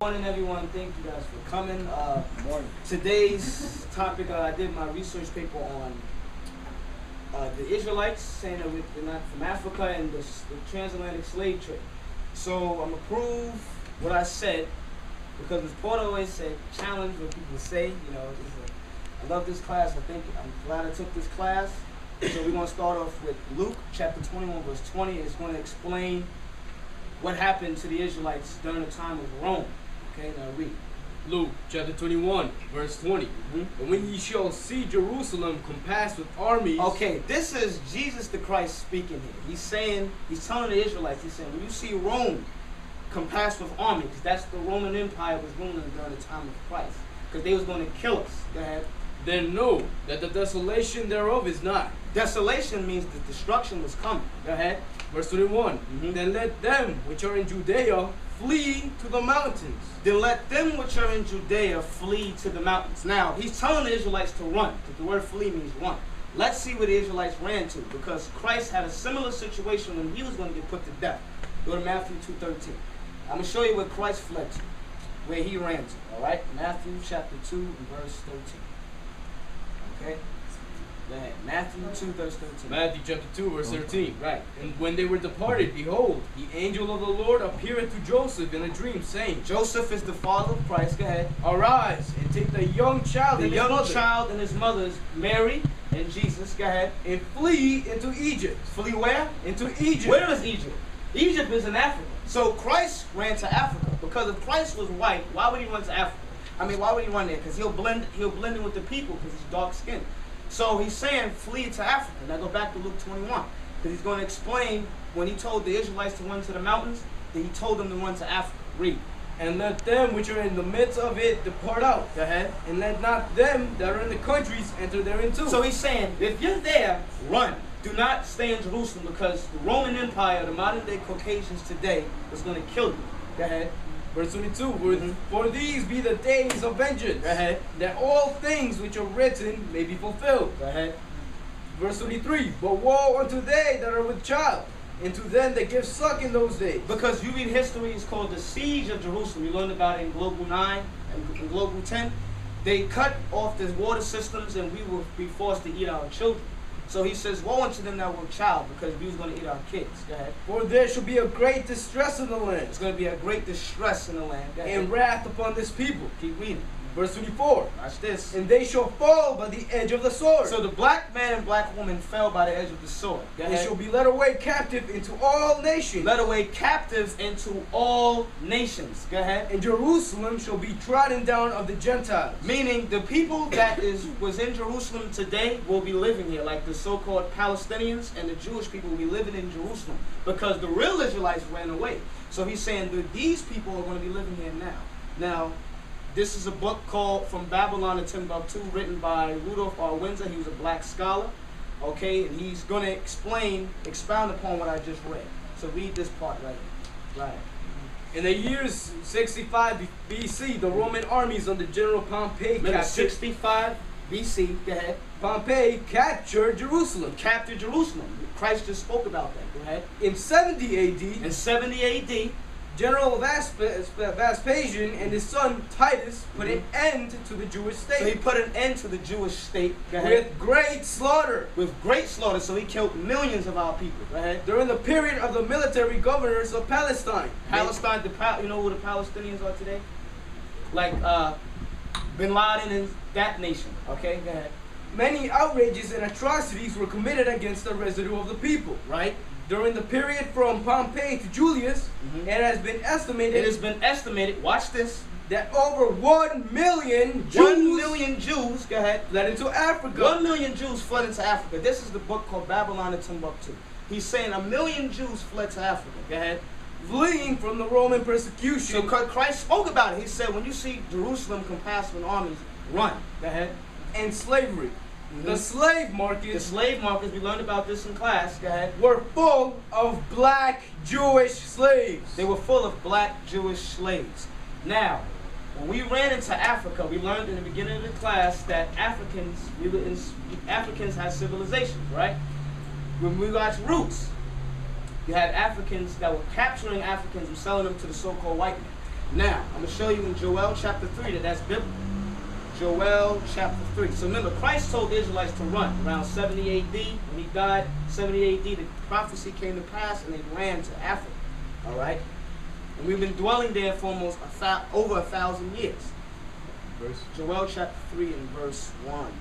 morning, everyone. Thank you guys for coming. Morning. Today's topic, I did my research paper on the Israelites, saying that they're not from Africa and the transatlantic slave trade. So I'm going to prove what I said, because as Porter always said, challenge what people say. You know, I love this class. I'm glad I took this class. So we're going to start off with Luke chapter 21, verse 20. It's going to explain what happened to the Israelites during the time of Rome. Okay, now read. Luke chapter 21, verse 20. And when ye shall see Jerusalem compassed with armies. Okay, this is Jesus the Christ speaking here. He's telling the Israelites, he's saying, when you see Rome compassed with armies, that's the Roman Empire was ruling during the time of Christ, because they was going to kill us. Go ahead. Then know that the desolation thereof is not. Desolation means the destruction was coming. Go ahead. Verse 21. Then let them which are in Judea flee to the mountains. Then let them which are in Judea flee to the mountains. Now, he's telling the Israelites to run, because the word flee means run. Let's see where the Israelites ran to, because Christ had a similar situation when he was going to get put to death. Go to Matthew 2:13. I'm going to show you where Christ fled to, where he ran to. All right? Matthew chapter 2 and verse 13. Okay? Go ahead. Matthew 2, verse 13. Matthew chapter 2, verse 13. Right. And when they were departed, behold, the angel of the Lord appeared to Joseph in a dream, saying, Joseph is the father of Christ. Go ahead. Arise, and take the young child and his mother. The young child and his mother's Mary and Jesus. Go ahead. And flee into Egypt. Flee where? Into Egypt. Where is Egypt? Egypt is in Africa. So Christ ran to Africa, because if Christ was white, why would he run to Africa? I mean, why would he run there? Because he'll blend in with the people, because he's dark skinned. So he's saying flee to Africa. Now go back to Luke 21, because he's going to explain when he told the Israelites to run to the mountains, that he told them to run to Africa. Read. And let them which are in the midst of it depart out. Go ahead. And let not them that are in the countries enter therein too. So he's saying, if you're there, run. Do not stay in Jerusalem, because the Roman Empire, the modern day Caucasians today, is going to kill you. Go ahead. Verse 22, for these be the days of vengeance, Go ahead. that all things which are written may be fulfilled. Go ahead. Verse 23, but woe unto they that are with child, and to them that give suck in those days. Because you read history, it's called the Siege of Jerusalem. You learned about it in Global 9 and in Global 10. They cut off the water systems, and we will be forced to eat our children. So he says, woe unto them that were child, because we was going to eat our kids. Go ahead. For there shall be a great distress in the land. It's going to be a great distress in the land. Go ahead. And wrath upon this people. Keep reading. Verse 24. Watch this. And they shall fall by the edge of the sword. So the black man and black woman fell by the edge of the sword. Go ahead. And shall be led away captive into all nations. Led away captive into all nations. Go ahead. And Jerusalem shall be trodden down of the Gentiles. Meaning the people that was in Jerusalem today will be living here, like the so-called Palestinians and the Jewish people will be living in Jerusalem, because the real Israelites ran away. So he's saying that these people are going to be living here now. Now, this is a book called From Babylon to Timbuktu, written by Rudolph R. Windsor. He was a black scholar. Okay, and he's going to expound upon what I just read. So read this part right here. Right. In the years 65 BC, the Roman armies under General Pompey captured 65 BC. Go ahead. Pompey captured Jerusalem. Captured Jerusalem. Christ just spoke about that. Go ahead. In 70 AD, In 70 AD, General Vespasian and his son Titus put an end to the Jewish state. So he put an end to the Jewish state. Go ahead. With great slaughter. With great slaughter. So he killed millions of our people. Go ahead. During the period of the military governors of Palestine. Palestine, you know who the Palestinians are today? Like Bin Laden and that nation. Okay, go ahead. Many outrages and atrocities were committed against the residue of the people. Right. During the period from Pompey to Julius, it has been estimated, watch this, that over 1 million Jews, 1 million Jews, go ahead, fled into Africa. 1 million Jews fled into Africa. This is the book called Babylon and Timbuktu. He's saying 1 million Jews fled to Africa. Go ahead. Fleeing from the Roman persecution. So Christ spoke about it. He said, when you see Jerusalem compassed with armies, run. Go ahead. And slavery. The slave markets. The slave markets, we learned about this in class. Go ahead. Were full of black Jewish slaves. They were full of black Jewish slaves. Now, when we ran into Africa, we learned in the beginning of the class that Africans had civilizations, right? When we got roots, you had Africans that were capturing Africans and selling them to the so-called white man. Now, I'm going to show you in Joel chapter 3 that that's biblical. Joel chapter 3. So remember, Christ told the Israelites to run around 70 AD. When he died, 70 AD, the prophecy came to pass and they ran to Africa. All right? And we've been dwelling there for almost over 1,000 years. Joel chapter 3 and verse 1.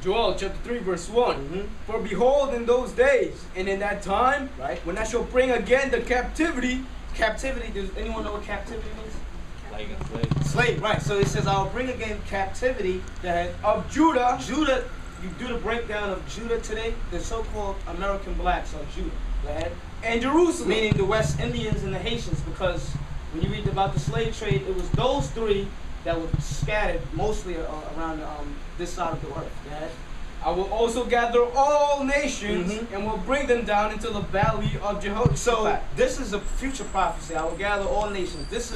Joel chapter 3 verse 1. For behold, in those days and in that time, right, when I shall bring again the captivity. Captivity, does anyone know what captivity means? Like a slave. Slave, right. So it says, I'll bring again captivity of Judah. Judah, you do the breakdown of Judah today, the so-called American blacks are Judah. Go ahead. And Jerusalem. Meaning the West Indians and the Haitians, because when you read about the slave trade, it was those three that were scattered mostly around this side of the earth. Go ahead. I will also gather all nations and will bring them down into the valley of Jehoshaphat. So this is a future prophecy. I will gather all nations. This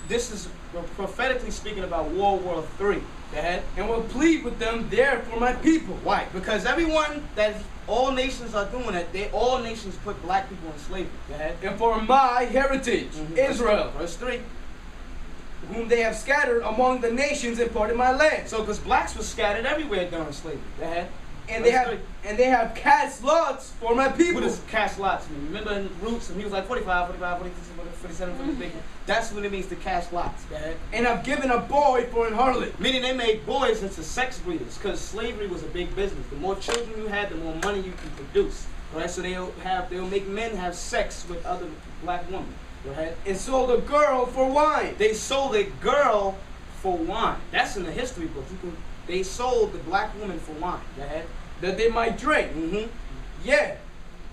is prophetically speaking about World War III. Go ahead. And will plead with them there for my people. Why? Because everyone that all nations are doing it, all nations put black people in slavery. Go ahead. And for my heritage, Israel. Verse 3. Whom they have scattered among the nations and part of my land. So, because blacks were scattered everywhere during slavery. Go ahead. And they have cast lots for my people. What does cast lots mean? Remember in Roots, and he was like 45, 45, 46, 47, 46. That's what it means to cast lots. Go ahead. And I've given a boy for an harlot. Meaning they made boys into sex breeders, because slavery was a big business. The more children you had, the more money you can produce. Right? So they'll make men have sex with other black women. Go ahead. And sold a girl for wine. They sold a girl for wine. That's in the history books. They sold the black woman for wine. Go ahead. That they might drink. Yeah.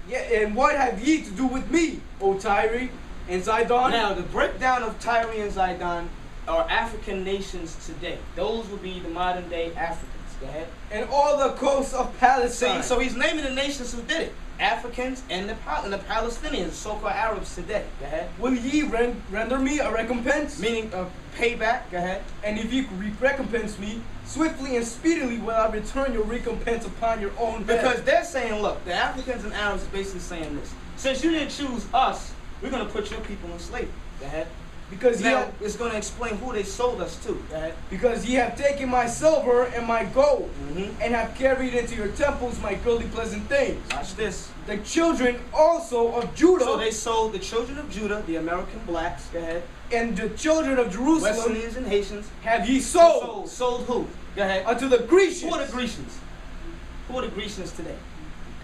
And what have ye to do with me, O Tyre and Zidon? Now, the breakdown of Tyre and Zidon are African nations today. Those would be the modern day Africans. Go ahead. And all the coasts of Palestine. See, so he's naming the nations who did it. Africans and the Palestinians, so-called Arabs today. Go ahead. Will ye render me a recompense? Meaning a payback. Go ahead. And if ye recompense me, swiftly and speedily will I return your recompense upon your own head. Because they're saying, look, the Africans and Arabs are basically saying this. Since you didn't choose us, we're going to put your people in slavery. Go ahead. Because now, it's going to explain who they sold us to. Go ahead. Because ye have taken my silver and my gold, and have carried into your temples my goodly pleasant things. Watch this. The children also of Judah. So they sold the children of Judah, the American blacks. Go ahead. And the children of Jerusalem, West Indians and Haitians, have ye sold. Sold who? Go ahead. Unto the Grecians. Who are the Grecians? Who are the Grecians today?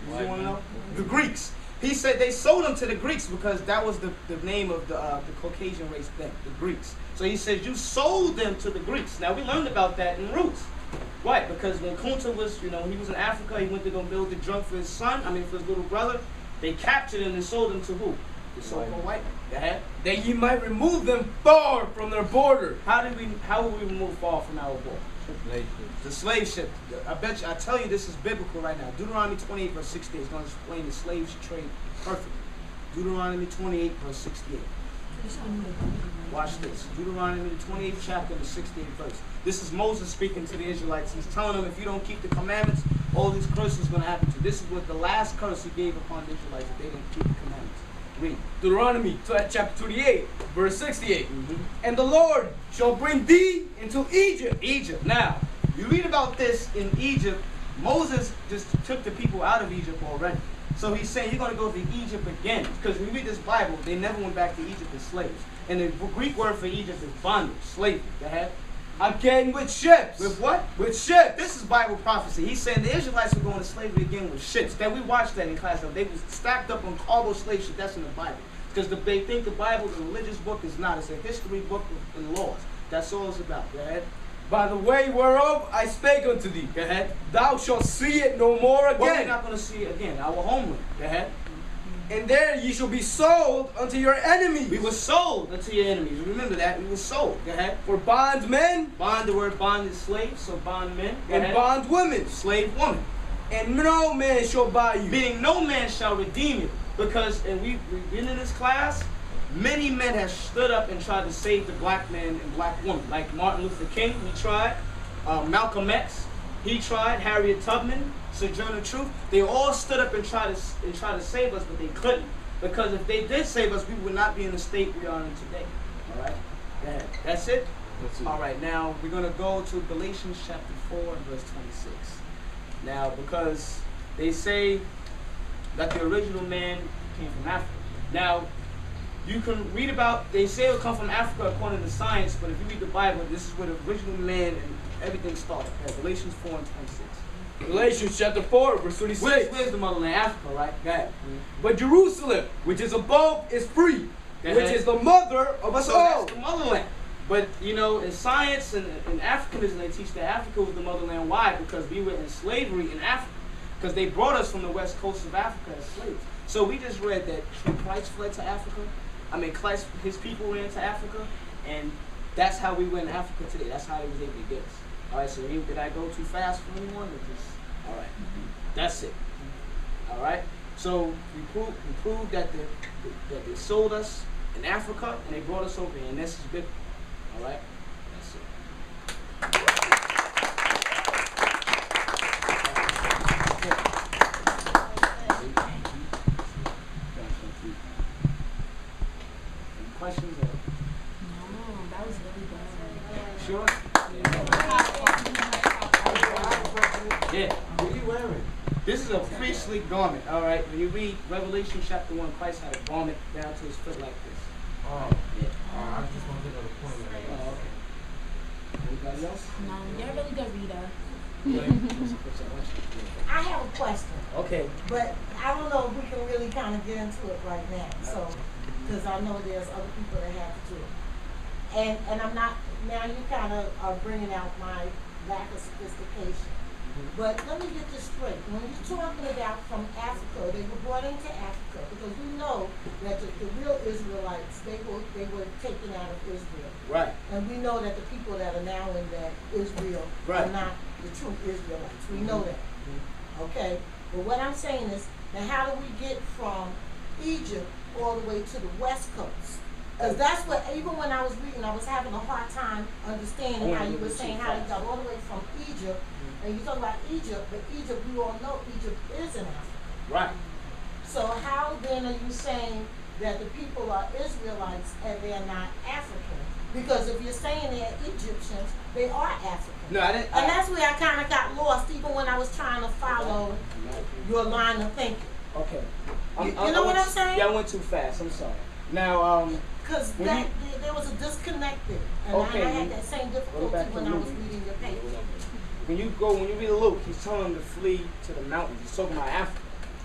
You want to know? The Greeks. He said they sold them to the Greeks because that was the name of the Caucasian race then, the Greeks. So he said you sold them to the Greeks. Now we learned about that in Roots. Why? Because when Kunta was, he was in Africa, he went to go build the junk for his son, for his little brother. They captured him and sold him to who? The so-called white man. Go ahead. That ye might remove them far from their border. How will we remove far from our border? The slave ship. I tell you this is biblical right now. Deuteronomy 28 verse 68 is going to explain the slave trade perfectly. Deuteronomy 28 verse 68. Watch this. Deuteronomy the 28th chapter, the 68th verse. This is Moses speaking to the Israelites. He's telling them if you don't keep the commandments, all these curses are going to happen to you. This is what the last curse he gave upon the Israelites if they didn't keep the commandments. Read. Deuteronomy chapter 28 verse 68. And the Lord shall bring thee into Egypt. Egypt. Now, you read about this in Egypt. Moses just took the people out of Egypt already. So he's saying you're going to go to Egypt again. Because when you read this Bible, they never went back to Egypt as slaves. And the Greek word for Egypt is bondage, slavery. Go ahead. Again with ships. With what? With ships. This is Bible prophecy. He's saying the Israelites were going to slavery again with ships. That we watched that in class. They was stacked up on cargo slave ships. That's in the Bible. Because they think the Bible is a religious book. Is not. It's a history book and laws. That's all it's about. Go ahead. By the way whereof I spake unto thee. Go ahead. Thou shalt see it no more again. Well, we're not going to see it again. Our homeland. Go ahead. And there ye shall be sold unto your enemies. We were sold unto your enemies. Remember that. We were sold. Go ahead. For bondmen. Bond, the word bond is slave. So bondmen. And bondwomen. Slave woman. And no man shall buy you. Meaning no man shall redeem you. Because, and we've been in this class, many men have stood up and tried to save the black man and black woman. Like Martin Luther King, he tried. Malcolm X, he tried. Harriet Tubman, Sojourner Truth. They all stood up and tried to save us, but they couldn't. Because if they did save us, we would not be in the state we are in today. All right. Yeah. That's it. That's it. All right. Now we're gonna go to Galatians chapter 4 and verse 26. Now, because they say that the original man came from Africa. Now, you can read about, they say it'll come from Africa according to science, but if you read the Bible, this is where the original man and everything started. Okay? Galatians 4 and 26. Galatians chapter 4, verse 26. Where's the motherland? Africa, right? Go ahead. But Jerusalem, which is above, is free, which is the mother of us So all. that's the motherland. But, you know, in science and in Africanism, they teach that Africa was the motherland. Why? Because we were in slavery in Africa. Because they brought us from the west coast of Africa as slaves. So we just read that Christ fled to Africa. I mean, Christ, his people ran to Africa. And that's how we went in Africa today. That's how he was able to get us. All right, so did I go too fast for anyone? Or just, all right, that's it. All right, so we proved that they sold us in Africa and they brought us over here, and this is big. All right, that's it. Any questions? Or? No, that was really good. Sure. Yeah. What are you wearing? This is a priestly garment, all right? When you read Revelation chapter 1, Christ had a garment down to his foot like this. Oh, Yeah. I just want to get another point. Oh, okay. Anybody else? No, you're a really good reader. I have a question, Okay. but I don't know if we can really kind of get into it right now. So, because I know there's other people that have to do it, and I'm not. Now you kind of are bringing out my lack of sophistication. But let me get this straight. When you're talking about from Africa, they were brought into Africa because we know that the real Israelites, they were taken out of Israel. Right. And we know that the people that are now in that Israel Right. are not the true Israelites. We know that. Okay? But what I'm saying is, now how do we get from Egypt all the way to the West Coast? Because that's what, even when I was reading, I was having a hard time understanding how you were saying how they got all the way from Egypt. And you talk about Egypt, but Egypt, we all know Egypt is in Africa. Right. So how then are you saying that the people are Israelites and they're not African? Because if you're saying they're Egyptians, they are African. No, I didn't. And that's where I kind of got lost, even when I was trying to follow your line of thinking. Okay. You know what I'm saying? Yeah, I went too fast. I'm sorry. Now, Because When there was a disconnect there. And Okay, I had that same difficulty back to when I was Luke. reading your paper. when you read Luke, he's telling them to flee to the mountains. He's talking about Africa.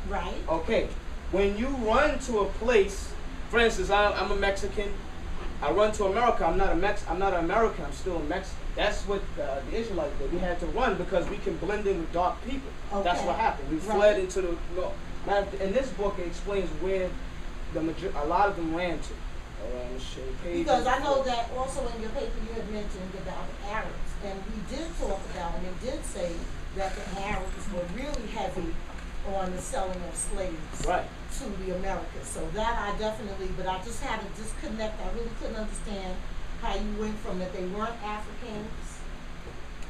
Right? Okay. When you run to a place, for instance, I'm a Mexican. I run to America. I'm not an American. I'm still a Mexican. That's what the Israelites did. We had to run because we can blend in with dark people. That's Okay. what happened. We Right. fled into the north. Now, in this book, it explains where a lot of them ran to. All right, I'm show you page. Because I know that also in your paper you had mentioned about Arabs, and we did talk about, and they did say that the Arabs were really heavy on the selling of slaves Right. to the Americas. So that I definitely, but I just had a disconnect. I really couldn't understand how you went from that they weren't Africans,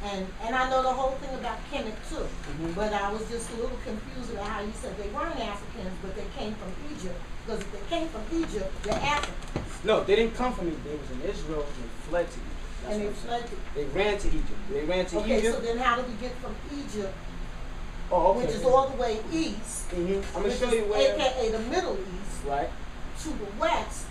and I know the whole thing about Kemet too. But I was just a little confused about how you said they weren't Africans, but they came from Egypt. Because if they came from Egypt, they're Africans. No, they didn't come from Egypt. They was in Israel and they fled to Egypt. That's And they what I'm saying. fled to They ran to Egypt. They ran to Okay, Egypt. so then how do we get from Egypt, Oh, okay. which is all the way east, I'm gonna which show is you where. AKA the Middle East, Right. to the west,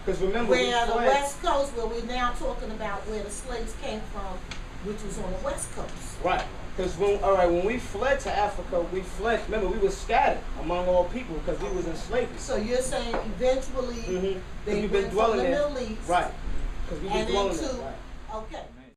Because remember, we where the fled. West Coast, where we're now talking about where the slaves came from, which was on the West Coast. Right. Because when we fled to Africa, we fled. Remember, we were scattered among all people because we was in slavery. So you're saying eventually Because they we've been went from dwelling the there. Middle East Right. Because we've been and dwelling into, there. Right. okay.